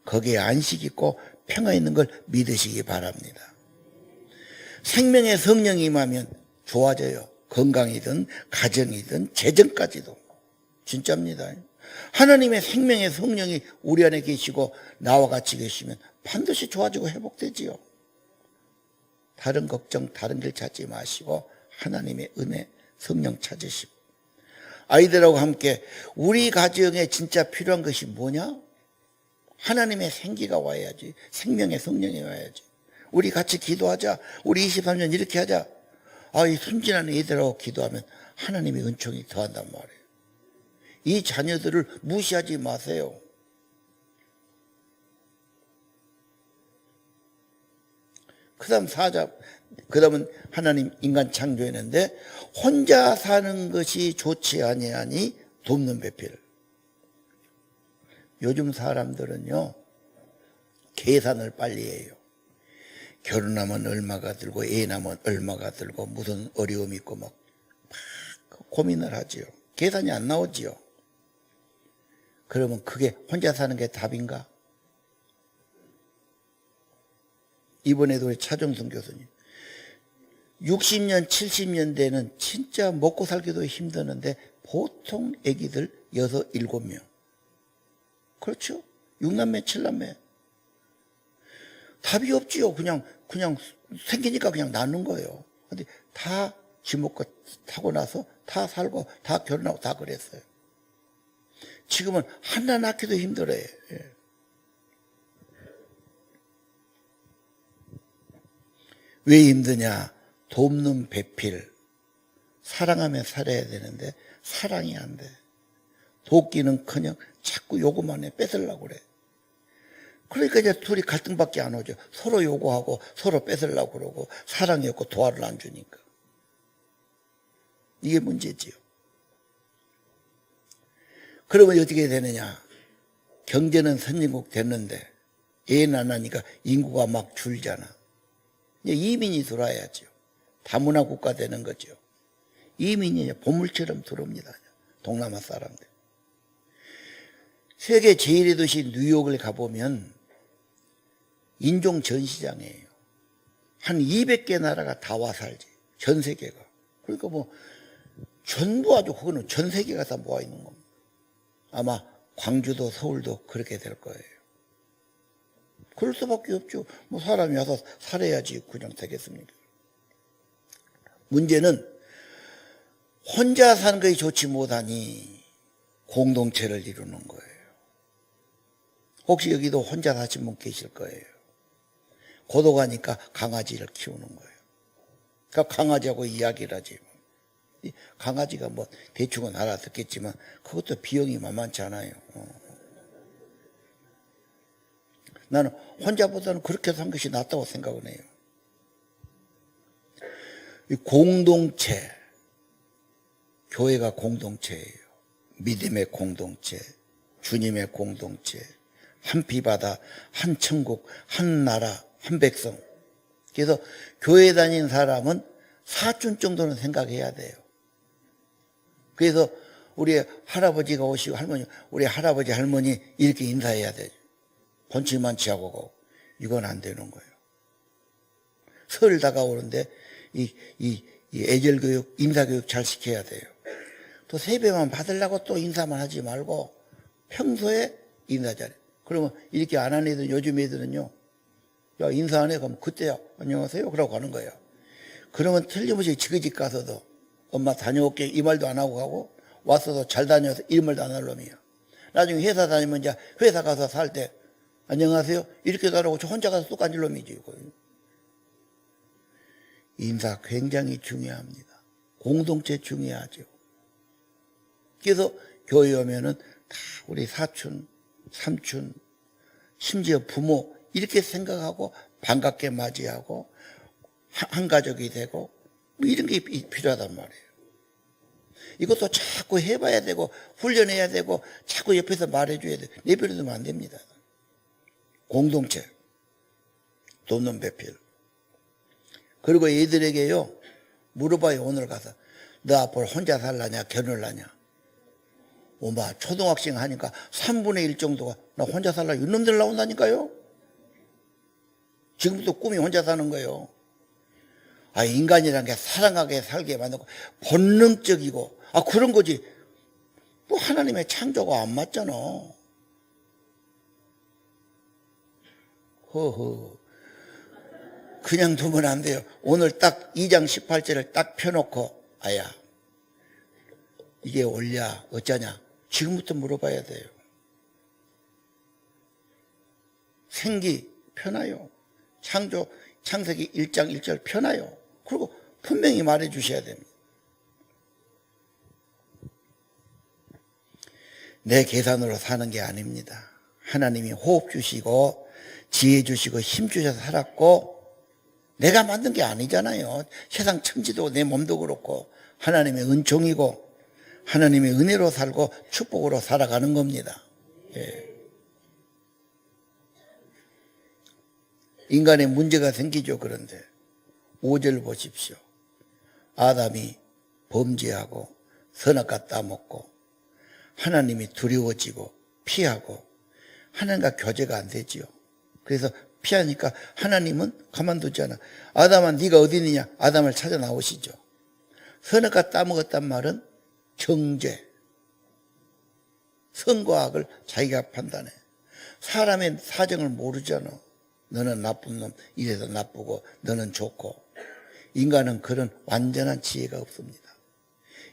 거기에 안식 있고 평화 있는 걸 믿으시기 바랍니다. 생명의 성령이 임하면 좋아져요. 건강이든 가정이든 재정까지도. 진짜입니다. 하나님의 생명의 성령이 우리 안에 계시고 나와 같이 계시면 반드시 좋아지고 회복되지요. 다른 걱정, 다른 길 찾지 마시고 하나님의 은혜, 성령 찾으시고 아이들하고 함께 우리 가정에 진짜 필요한 것이 뭐냐? 하나님의 생기가 와야지. 생명의 성령이 와야지. 우리 같이 기도하자. 우리 23년 이렇게 하자. 이 순진한 애들하고 기도하면 하나님의 은총이 더한단 말이에요. 이 자녀들을 무시하지 마세요. 그 다음은 하나님 인간 창조했는데 혼자 사는 것이 좋지 아니하니 돕는 배필. 요즘 사람들은요 계산을 빨리 해요. 결혼하면 얼마가 들고 애 낳으면 얼마가 들고 무슨 어려움이 있고 막 고민을 하지요. 계산이 안 나오지요. 그러면 그게 혼자 사는 게 답인가? 이번에도 우리 차정순 교수님 60년 70년대는 진짜 먹고 살기도 힘드는데 보통 애기들 6, 7명 그렇죠? 6남매 7남매 답이 없지요. 그냥 생기니까 그냥 낳는 거예요. 근데 다 지먹고 타고 나서 다 살고 다 결혼하고 다 그랬어요. 지금은 하나 낳기도 힘들어요. 왜 힘드냐? 돕는 배필. 사랑하며 살아야 되는데 사랑이 안 돼. 돕기는커녕 자꾸 요구만 해. 뺏으려고 그래. 그러니까 이제 둘이 갈등밖에 안 오죠. 서로 요구하고 서로 뺏으려고 그러고 사랑이 없고 도와를 안 주니까. 이게 문제지요. 그러면 어떻게 되느냐? 경제는 선진국 됐는데 애는 안 하니까 인구가 막 줄잖아. 이제 이민이 들어와야죠. 다문화 국가 되는 거죠. 이민이 보물처럼 들어옵니다. 동남아 사람들. 세계 제1의 도시 뉴욕을 가보면 인종 전시장이에요. 한 200개 나라가 다 와 살지. 전 세계가. 그러니까 뭐 전부 아주 그거는 전 세계가 다 모아 있는 겁니다. 아마 광주도 서울도 그렇게 될 거예요. 그럴 수밖에 없죠. 뭐 사람이 와서 살아야지 그냥 되겠습니까? 문제는 혼자 사는 것이 좋지 못하니 공동체를 이루는 거예요. 혹시 여기도 혼자 사신 분 계실 거예요. 고독하니까 강아지를 키우는 거예요. 그러니까 강아지하고 이야기를 하지. 강아지가 뭐 대충은 알아듣겠지만 그것도 비용이 만만치 않아요. 나는 혼자보다는 그렇게 산 것이 낫다고 생각을 해요. 이 공동체, 교회가 공동체예요. 믿음의 공동체, 주님의 공동체, 한 피바다, 한 천국, 한 나라, 한 백성. 그래서 교회 다니는 사람은 사촌 정도는 생각해야 돼요. 그래서 우리 할아버지가 오시고 할머니, 우리 할아버지 할머니 이렇게 인사해야 돼요. 번칠만치하고 가고. 이건 안 되는 거예요. 설 다가오는데 이 애절교육, 인사교육 잘 시켜야 돼요. 또 세배만 받으려고 또 인사만 하지 말고 평소에 인사 잘해. 그러면 이렇게 안 하는 애들, 요즘 애들은요, 야, 인사 안 해? 그럼 그때야, 안녕하세요? 그러고 가는 거예요. 그러면 틀림없이 지그집 가서도 엄마 다녀올게 이 말도 안 하고 가고 왔어도 잘 다녀서 이 말도 안 할 놈이야. 나중에 회사 다니면 이제 회사 가서 살 때 안녕하세요? 이렇게도 안 하고 저 혼자 가서 뚝 앉을 놈이지. 인사 굉장히 중요합니다. 공동체 중요하죠. 그래서 교회 오면은 다 우리 사촌, 삼촌, 심지어 부모 이렇게 생각하고 반갑게 맞이하고 한 가족이 되고 뭐 이런 게 필요하단 말이에요. 이것도 자꾸 해봐야 되고 훈련해야 되고 자꾸 옆에서 말해줘야 돼. 내버려두면 안 됩니다. 공동체, 돕는 배필. 그리고 애들에게요, 물어봐요. 오늘 가서 너 앞으로 혼자 살라냐 결혼을 하냐. 엄마 초등학생 하니까 3분의 1 정도가 나 혼자 살라 이놈들 나온다니까요. 지금부터 꿈이 혼자 사는 거예요. 아, 인간이란 게 사랑하게 살게 만들고 본능적이고 그런 거지. 뭐 하나님의 창조가 안 맞잖아. 허허. 그냥 두면 안 돼요. 오늘 딱 2장 18절을 딱 펴놓고 아야 이게 옳냐 어쩌냐 지금부터 물어봐야 돼요. 생기 펴나요. 창세기 1장 1절 펴나요. 그리고 분명히 말해 주셔야 됩니다. 내 계산으로 사는 게 아닙니다. 하나님이 호흡 주시고 지혜 주시고 힘 주셔서 살았고 내가 만든 게 아니잖아요. 세상 천지도 내 몸도 그렇고 하나님의 은총이고 하나님의 은혜로 살고 축복으로 살아가는 겁니다. 예. 인간의 문제가 생기죠. 그런데 5절 보십시오. 아담이 범죄하고 선악과 따먹고 하나님이 두려워지고 피하고 하나님과 교제가 안 되지요. 그래서 피하니까 하나님은 가만두지 않아. 아담아 네가 어디 있느냐. 아담을 찾아 나오시죠. 선악과 따먹었단 말은 정죄, 선과 악을 자기가 판단해. 사람의 사정을 모르잖아. 너는 나쁜 놈, 이래서 나쁘고 너는 좋고. 인간은 그런 완전한 지혜가 없습니다.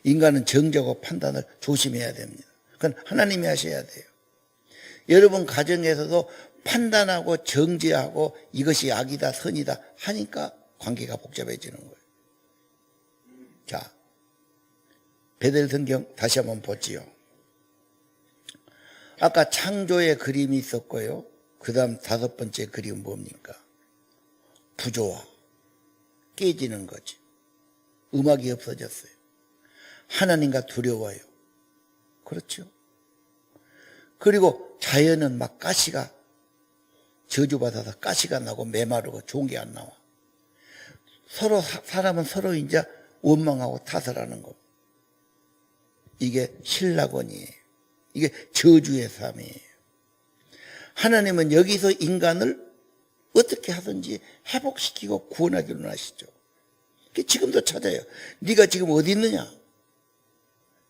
인간은 정죄하고 판단을 조심해야 됩니다. 그건 하나님이 하셔야 돼요. 여러분 가정에서도 판단하고 정죄하고 이것이 악이다 선이다 하니까 관계가 복잡해지는 거예요. 자, 베델 성경 다시 한번 보지요. 아까 창조의 그림이 있었고요. 그 다음 5번째 그림은 뭡니까? 부조화, 깨지는 거지. 음악이 없어졌어요. 하나님과 두려워요. 그렇죠? 그리고 자연은 막 가시가 저주받아서 가시가 나고 메마르고 좋은 게 안 나와. 서로 사람은 서로 이제 원망하고 탓을 하는 거. 이게 신라권이에요. 이게 저주의 삶이에요. 하나님은 여기서 인간을 어떻게 하든지 회복시키고 구원하기로 하시죠. 지금도 찾아요. 네가 지금 어디 있느냐?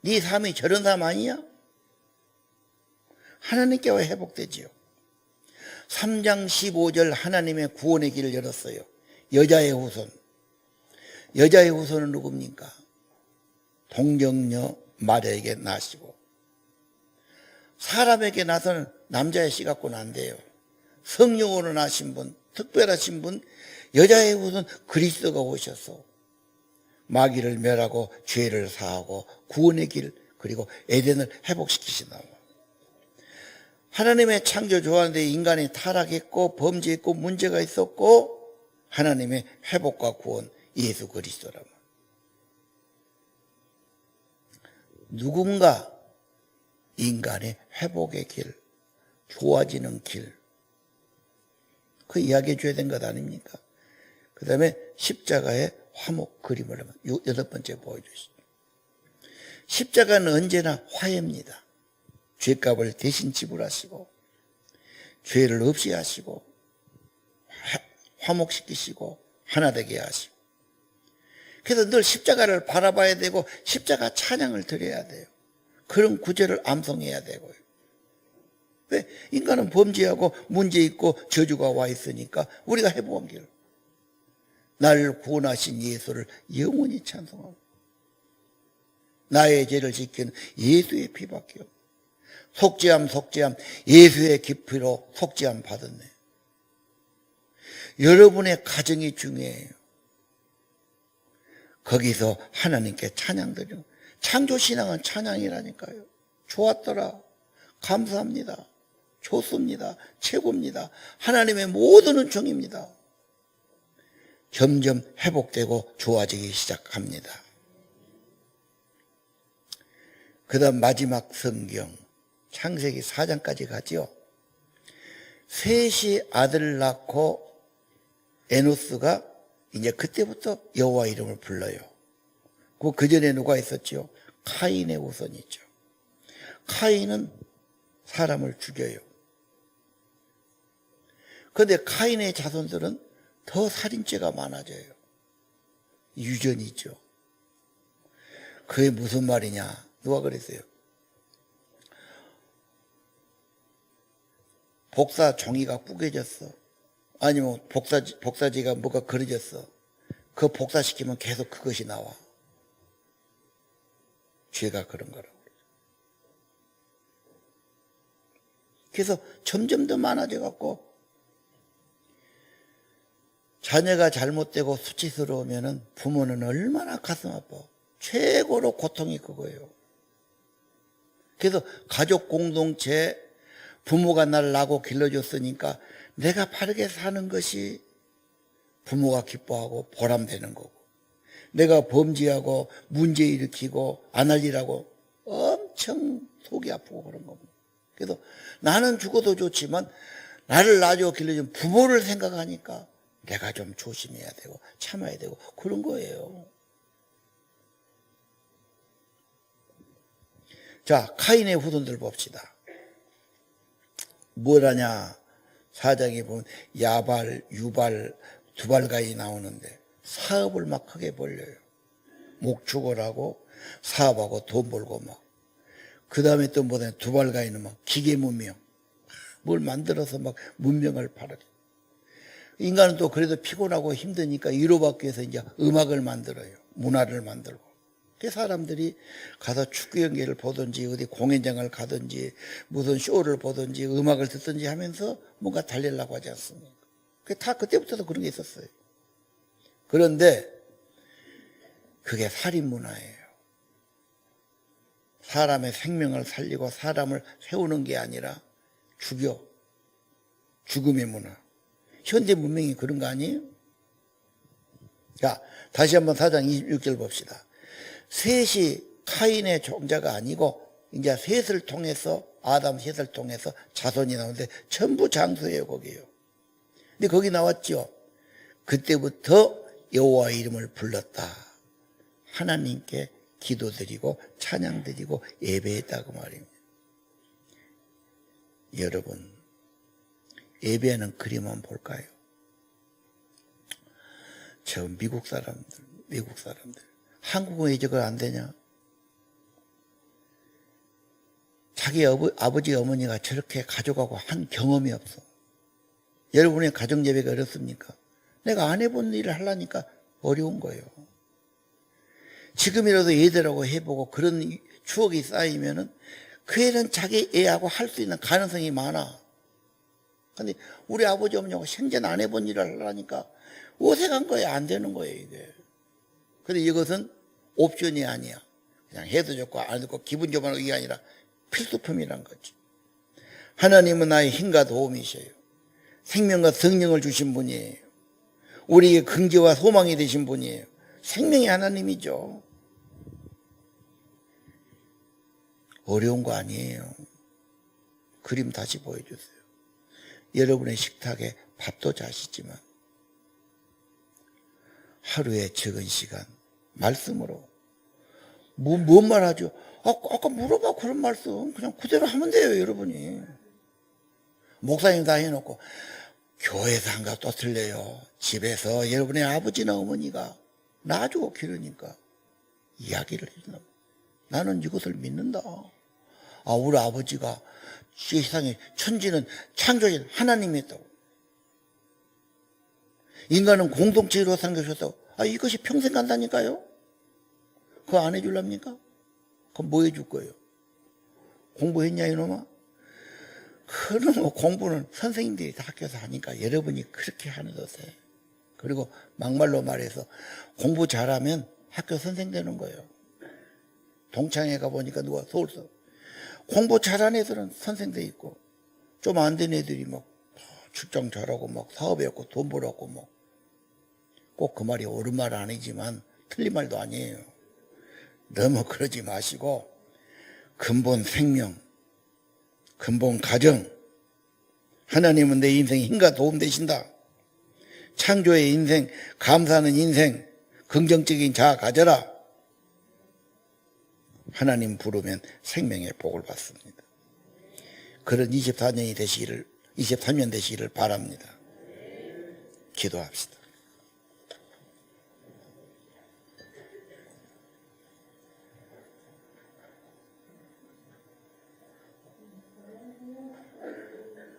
네 삶이 저런 삶 아니야? 하나님께 와 회복되지요. 3장 15절 하나님의 구원의 길을 열었어요. 여자의 후손. 여자의 후손은 누굽니까? 동정녀 마리아에게 나시고 사람에게 나서는 남자의 씨 갖고는 안 돼요. 성령으로 나신 분, 특별하신 분, 여자의 후손 그리스도가 오셔서 마귀를 멸하고 죄를 사하고 구원의 길 그리고 에덴을 회복시키신다. 하나님의 창조 좋아하는데 인간이 타락했고 범죄했고 문제가 있었고 하나님의 회복과 구원 예수 그리스도라고. 누군가 인간의 회복의 길, 좋아지는 길, 그 이야기해 줘야 된 것 아닙니까? 그 다음에 십자가의 화목 그림을 8번째 보여주시죠. 십자가는 언제나 화해입니다. 죄값을 대신 지불하시고 죄를 없이 하시고 화목시키시고 하나 되게 하시고 그래서 늘 십자가를 바라봐야 되고 십자가 찬양을 드려야 돼요. 그런 구절을 암송해야 되고요. 왜? 인간은 범죄하고 문제 있고 저주가 와 있으니까 우리가 회복한 길. 나를 구원하신 예수를 영원히 찬송하고 나의 죄를 지키는 예수의 피밖에 없고 속죄함 예수의 기피로 속죄함 받았네. 여러분의 가정이 중요해요. 거기서 하나님께 찬양 드리고 창조신앙은 찬양이라니까요. 좋았더라. 감사합니다. 좋습니다. 최고입니다. 하나님의 모든 은총입니다. 점점 회복되고 좋아지기 시작합니다. 그 다음 마지막 성경 창세기 4장까지 가죠. 셋이 아들 낳고 에노스가 이제 그때부터 여호와 이름을 불러요. 그 전에 누가 있었죠? 카인의 후손이죠. 카인은 사람을 죽여요. 그런데 카인의 자손들은 더 살인죄가 많아져요. 유전이죠. 그게 무슨 말이냐? 누가 그랬어요? 복사 종이가 구겨졌어. 아니면 복사지가 뭐가 그려졌어. 그 복사시키면 계속 그것이 나와. 죄가 그런 거라고. 그래서 점점 더 많아져 갖고 자녀가 잘못되고 수치스러우면은 부모는 얼마나 가슴 아파. 최고로 고통이 그거예요. 그래서 가족 공동체, 부모가 나를 낳고 길러줬으니까 내가 바르게 사는 것이 부모가 기뻐하고 보람되는 거고, 내가 범죄하고 문제 일으키고 안 할 일하고 엄청 속이 아프고 그런 겁니다. 그래서 나는 죽어도 좋지만 나를 낳아주고 길러준 부모를 생각하니까 내가 좀 조심해야 되고 참아야 되고 그런 거예요. 자, 카인의 후손들 봅시다. 뭘 하냐? 사장에 보면 야발, 유발, 두발가이 나오는데 사업을 막 크게 벌려요. 목축을 하고 사업하고 돈 벌고 막. 그 다음에 또 뭐냐? 두발가이는 막 기계 문명. 뭘 만들어서 막 문명을 팔아요. 인간은 또 그래도 피곤하고 힘드니까 위로받기 위해서 이제 음악을 만들어요. 문화를 만들고. 그 사람들이 가서 축구 경기를 보든지 어디 공연장을 가든지 무슨 쇼를 보든지 음악을 듣든지 하면서 뭔가 달리려고 하지 않습니까? 그게 다 그때부터도 그런 게 있었어요. 그런데 그게 살인 문화예요. 사람의 생명을 살리고 사람을 세우는 게 아니라 죽여. 죽음의 문화. 현대 문명이 그런 거 아니에요? 자, 다시 한번 4장 26절 봅시다. 셋이 카인의 종자가 아니고 이제 셋을 통해서 아담 셋을 통해서 자손이 나오는데 전부 장수예요. 거기요. 근데 거기 나왔죠. 그때부터 여호와 이름을 불렀다. 하나님께 기도드리고 찬양드리고 예배했다고 말입니다. 여러분, 예배하는 그림 한번 볼까요? 저 미국 사람들 한국은 왜 저거 안 되냐? 자기 아버지 어머니가 저렇게 가져가고 한 경험이 없어. 여러분의 가정 예배가 어렵습니까? 내가 안 해본 일을 하려니까 어려운 거예요. 지금이라도 애들하고 해보고 그런 추억이 쌓이면은 그 애는 자기 애하고 할 수 있는 가능성이 많아. 근데 우리 아버지 어머니하고 생전 안 해본 일을 하려니까 어색한 거예요. 안 되는 거예요, 이게. 근데 이것은 옵션이 아니야. 그냥 해도 좋고 안 해도 좋고 기분 좋은 게 아니라 필수품이란 거지. 하나님은 나의 힘과 도움이셔요. 생명과 성령을 주신 분이에요. 우리에게 긍지와 소망이 되신 분이에요. 생명이 하나님이죠. 어려운 거 아니에요. 그림 다시 보여주세요. 여러분의 식탁에 밥도 자시지만 하루에 적은 시간 말씀으로 뭔 말 하죠? 아까 물어봐. 그런 말씀 그냥 그대로 하면 돼요. 여러분이 목사님 다 해놓고 교회에서 한가 또 틀려요. 집에서 여러분의 아버지나 어머니가 놔주고 기르니까 이야기를 해준다. 나는 이것을 믿는다. 우리 아버지가 세상에 천지는 창조신 하나님이 했다고. 인간은 공동체로 사는 것이 었다고. 이것이 평생 간다니까요. 그거 안 해줄랍니까? 그럼 뭐 해줄 거예요? 공부했냐 이놈아? 그럼 공부는 선생님들이 다 학교에서 하니까 여러분이 그렇게 하는 것에. 그리고 막말로 말해서 공부 잘하면 학교 선생 되는 거예요. 동창회 가보니까 누가 서울서 공부 잘하는 애들은 선생 돼 있고 좀 안 된 애들이 막 출장 잘하고 막 사업해갖고 돈 벌었고 뭐 꼭 그 말이 옳은 말은 아니지만 틀린 말도 아니에요. 너무 그러지 마시고 근본 생명, 근본 가정, 하나님은 내 인생에 힘과 도움 되신다. 창조의 인생, 감사하는 인생, 긍정적인 자아 가져라. 하나님 부르면 생명의 복을 받습니다. 그런 23년 되시기를 바랍니다. 기도합시다.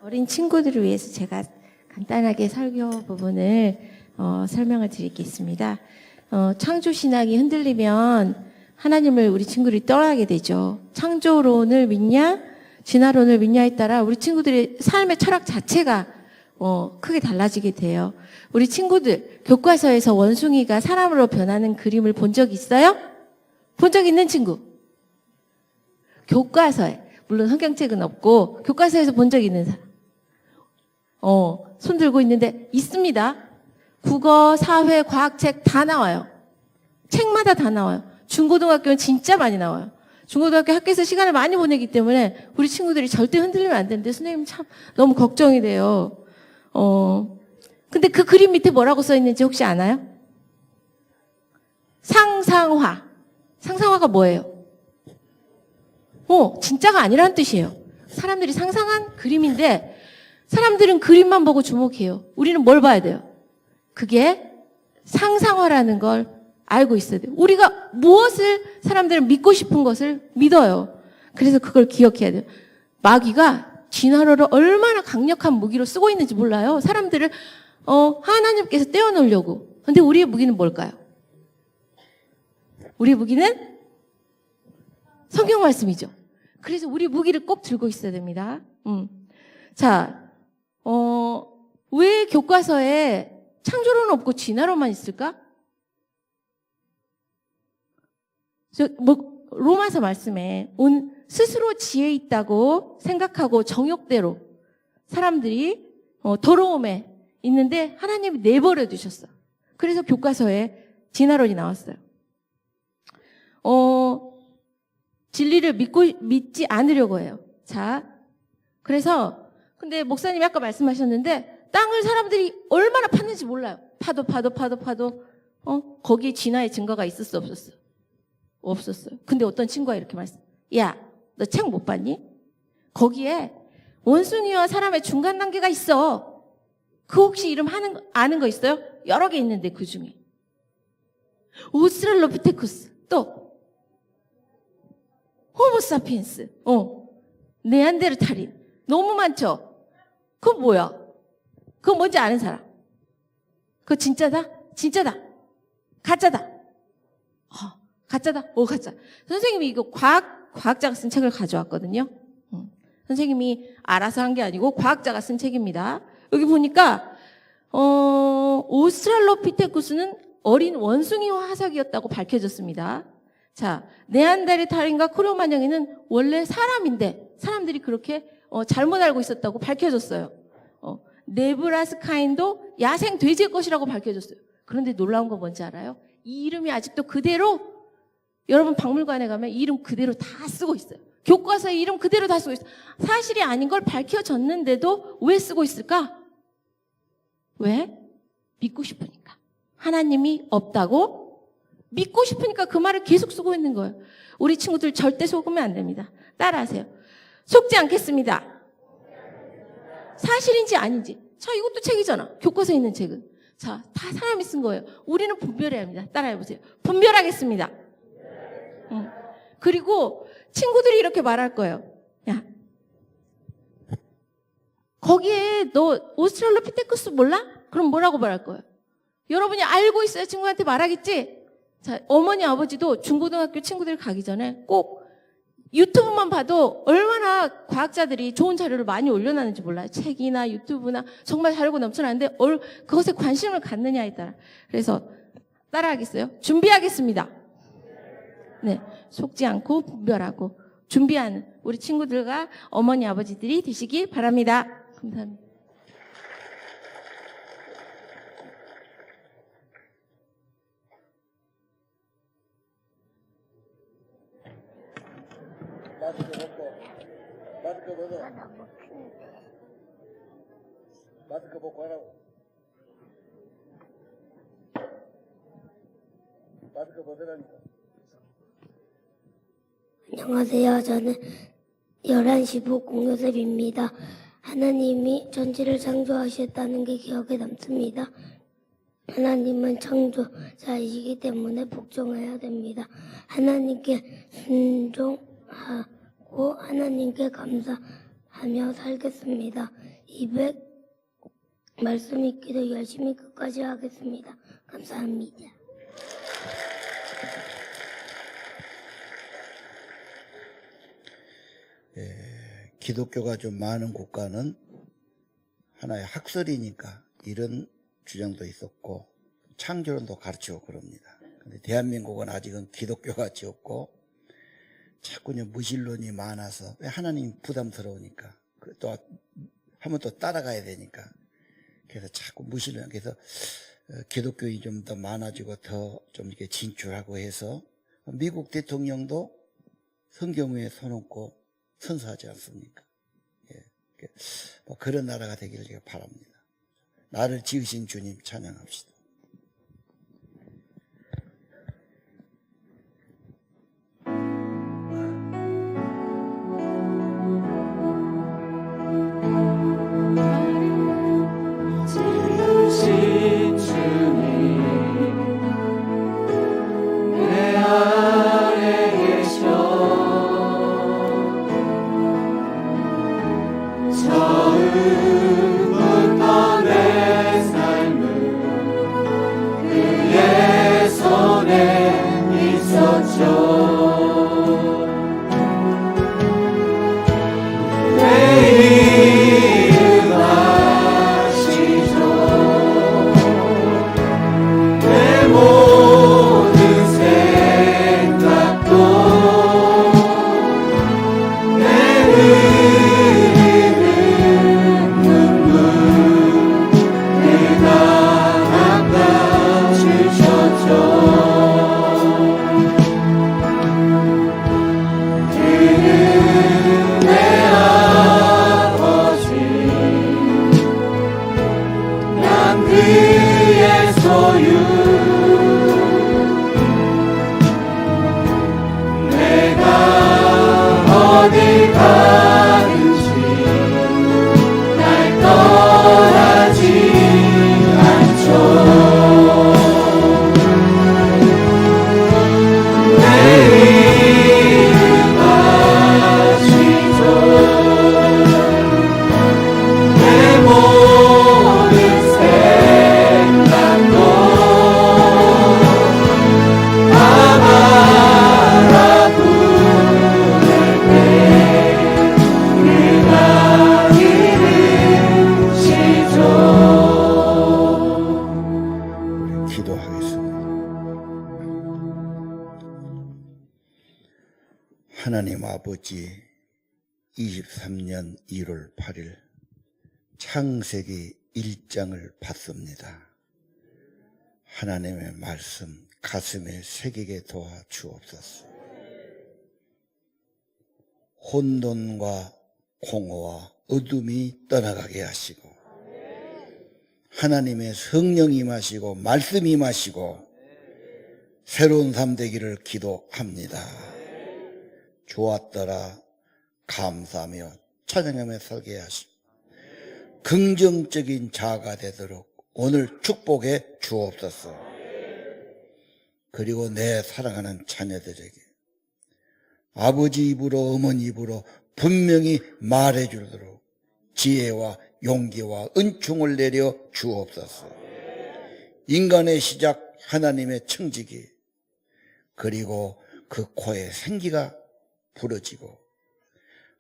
어린 친구들을 위해서 제가 간단하게 설교 부분을 설명을 드리겠습니다. 창조신학이 흔들리면 하나님을 우리 친구들이 떠나게 되죠. 창조론을 믿냐 진화론을 믿냐에 따라 우리 친구들의 삶의 철학 자체가 크게 달라지게 돼요. 우리 친구들 교과서에서 원숭이가 사람으로 변하는 그림을 본 적 있어요? 본 적 있는 친구? 교과서에, 물론 성경책은 없고 교과서에서 본 적 있는 사람? 손 들고 있는데 있습니다. 국어, 사회, 과학책 다 나와요. 책마다 다 나와요. 중고등학교는 진짜 많이 나와요. 중고등학교 학교에서 시간을 많이 보내기 때문에 우리 친구들이 절대 흔들리면 안 되는데 선생님 참 너무 걱정이 돼요. 근데 그 그림 밑에 뭐라고 써 있는지 혹시 아나요? 상상화. 상상화가 뭐예요? 진짜가 아니라는 뜻이에요. 사람들이 상상한 그림인데 사람들은 그림만 보고 주목해요. 우리는 뭘 봐야 돼요? 그게 상상화라는 걸 알고 있어야 돼요. 우리가 무엇을 사람들은 믿고 싶은 것을 믿어요. 그래서 그걸 기억해야 돼요. 마귀가 진화론을 얼마나 강력한 무기로 쓰고 있는지 몰라요. 사람들을 하나님께서 떼어놓으려고. 근데 우리의 무기는 뭘까요? 우리의 무기는 성경 말씀이죠. 그래서 우리 무기를 꼭 들고 있어야 됩니다. 자, 왜 교과서에 창조론은 없고 진화론만 있을까? 로마서 말씀에 스스로 지혜 있다고 생각하고 정욕대로 사람들이 더러움에 있는데 하나님이 내버려 두셨어. 그래서 교과서에 진화론이 나왔어요. 진리를 믿지 않으려고 해요. 자, 그래서 근데 목사님이 아까 말씀하셨는데 땅을 사람들이 얼마나 팠는지 몰라요. 파도. 거기에 진화의 증거가 있었어, 없었어? 없었어요. 근데 어떤 친구가 이렇게 야, 너 책 못 봤니? 거기에 원숭이와 사람의 중간 단계가 있어. 그 혹시 이름 아는 거 있어요? 여러 개 있는데 그 중에 오스트랄로피테쿠스, 또 호모사피엔스, 네안데르탈인 너무 많죠? 그건 뭐야? 그건 뭔지 아는 사람? 그거 진짜다? 진짜다? 가짜다? 가짜다? 가짜. 선생님이 이거 과학자가 쓴 책을 가져왔거든요. 선생님이 알아서 한 게 아니고 과학자가 쓴 책입니다. 여기 보니까 오스트랄로피테쿠스는 어린 원숭이와 화석이었다고 밝혀졌습니다. 자, 네안데르탈인과 크로마뇽인은 원래 사람인데 사람들이 그렇게 잘못 알고 있었다고 밝혀졌어요. 네브라스카인도 야생 돼지의 것이라고 밝혀졌어요. 그런데 놀라운 건 뭔지 알아요? 이 이름이 아직도 그대로 여러분 박물관에 가면 이 이름 그대로 다 쓰고 있어요. 교과서에 이름 그대로 다 쓰고 있어요. 사실이 아닌 걸 밝혀졌는데도 왜 쓰고 있을까? 왜? 믿고 싶으니까. 하나님이 없다고 믿고 싶으니까 그 말을 계속 쓰고 있는 거예요. 우리 친구들 절대 속으면 안 됩니다. 따라하세요. 속지 않겠습니다. 사실인지 아닌지. 자, 이것도 책이잖아. 교과서에 있는 책은. 자, 다 사람이 쓴 거예요. 우리는 분별해야 합니다. 따라해보세요. 분별하겠습니다. 그리고 친구들이 이렇게 말할 거예요. 야, 거기에 너 오스트랄로피테쿠스 몰라? 그럼 뭐라고 말할 거예요? 여러분이 알고 있어야 친구한테 말하겠지? 자, 어머니 아버지도 중고등학교 친구들 가기 전에 꼭 유튜브만 봐도 얼마나 과학자들이 좋은 자료를 많이 올려놨는지 몰라요. 책이나 유튜브나 정말 자료가 넘쳐나는데 그것에 관심을 갖느냐에 따라. 그래서 따라하겠어요? 준비하겠습니다. 네, 속지 않고 분별하고 준비하는 우리 친구들과 어머니 아버지들이 되시기 바랍니다. 감사합니다. 마스크 벗고 하라고. 마스크 벗으라니까. 안녕하세요. 저는 11시 복공요셉입니다. 하나님이 전지를 창조하셨다는 게 기억에 남습니다. 하나님은 창조자이시기 때문에 복종해야 됩니다. 하나님께 순종하고 하나님께 감사하며 살겠습니다. 200 말씀 읽기도 열심히 끝까지 하겠습니다. 감사합니다. 기독교가 좀 많은 국가는 하나의 학설이니까 이런 주장도 있었고 창조론도 가르치고 그럽니다. 근데 대한민국은 아직은 기독교가 없고 자꾸 무신론이 많아서 왜 하나님 부담스러우니까 또 하면 또 따라가야 되니까 그래서 자꾸 무신론 그래서 기독교인이 좀 더 많아지고 더 좀 이렇게 진출하고 해서 미국 대통령도 성경 위에 손 얹고 선서하지 않습니까? 예. 뭐 그런 나라가 되기를 제가 바랍니다. 나를 지으신 주님 찬양합시다. 지으신 주님 내 아래 계셔 처음부터 내 삶은 그의 손에 있었죠. 내 이름 아시죠. 내 모든 생각도 내 흐르는 눈물 내가 닦아주셨죠. 그는 내 아버지 난 그의 소유 내가 어딜 가든지 날 떠나지 않죠. 내 이름 아시죠. 내 모든 생각도 다 바라보낼 때 그가 이르시죠. 기도하겠습니다. 하나님 아버지 23년 1월 8일 창세기 1장을 봤습니다. 하나님의 말씀 가슴에 새기게 도와 주옵소서. 혼돈과 공허와 어둠이 떠나가게 하시고 하나님의 성령이 임하시고 말씀이 임하시고 새로운 삶 되기를 기도합니다. 좋았더라 감사하며 찬양하며 살게 하시고 긍정적인 자아가 되도록 오늘 축복해 주옵소서. 그리고 내 사랑하는 자녀들에게 아버지 입으로 어머니 입으로 분명히 말해 주도록 지혜와 용기와 은총을 내려 주옵소서. 인간의 시작 하나님의 청지기 그리고 그 코에 생기가 부러지고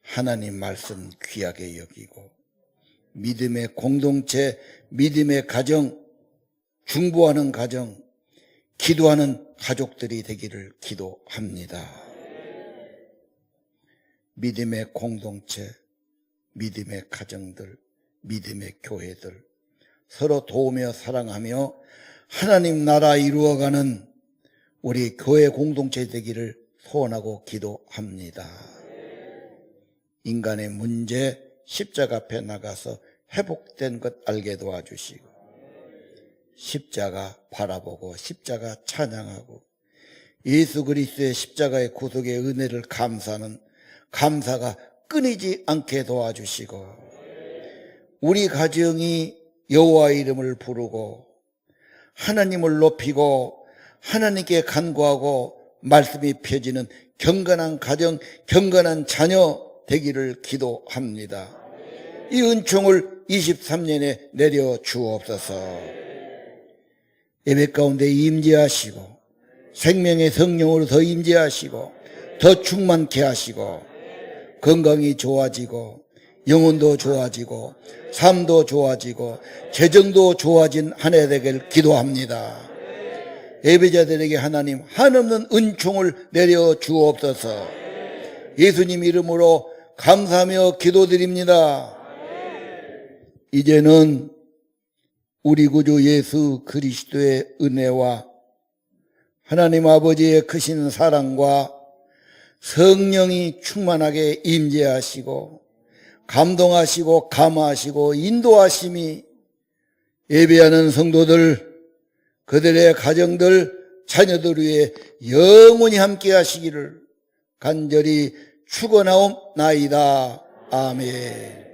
하나님 말씀 귀하게 여기고 믿음의 공동체, 믿음의 가정, 중보하는 가정, 기도하는 가족들이 되기를 기도합니다. 믿음의 공동체, 믿음의 가정들, 믿음의 교회들 서로 도우며 사랑하며 하나님 나라 이루어가는 우리 교회 공동체 되기를 소원하고 기도합니다. 인간의 문제 십자가 앞에 나가서 회복된 것 알게 도와주시고 십자가 바라보고 십자가 찬양하고 예수 그리스도의 십자가의 구속의 은혜를 감사하는 감사가 끊이지 않게 도와주시고, 우리 가정이 여호와의 이름을 부르고 하나님을 높이고 하나님께 간구하고 말씀이 펴지는 경건한 가정, 경건한 자녀 되기를 기도합니다. 이 은총을 23년에 내려 주옵소서. 예배 가운데 임재하시고 생명의 성령으로 더 임재하시고 더 충만케 하시고 건강이 좋아지고 영혼도 좋아지고 삶도 좋아지고 재정도 좋아진 한 해 되길 기도합니다. 예배자들에게 하나님 한없는 은총을 내려 주옵소서. 예수님 이름으로 감사하며 기도드립니다. 이제는 우리 구주 예수 그리스도의 은혜와 하나님 아버지의 크신 사랑과 성령이 충만하게 임재하시고 감동하시고 감화하시고 인도하심이 예배하는 성도들, 그들의 가정들, 자녀들 위해 영원히 함께 하시기를 간절히 축원하옵나이다. 아멘.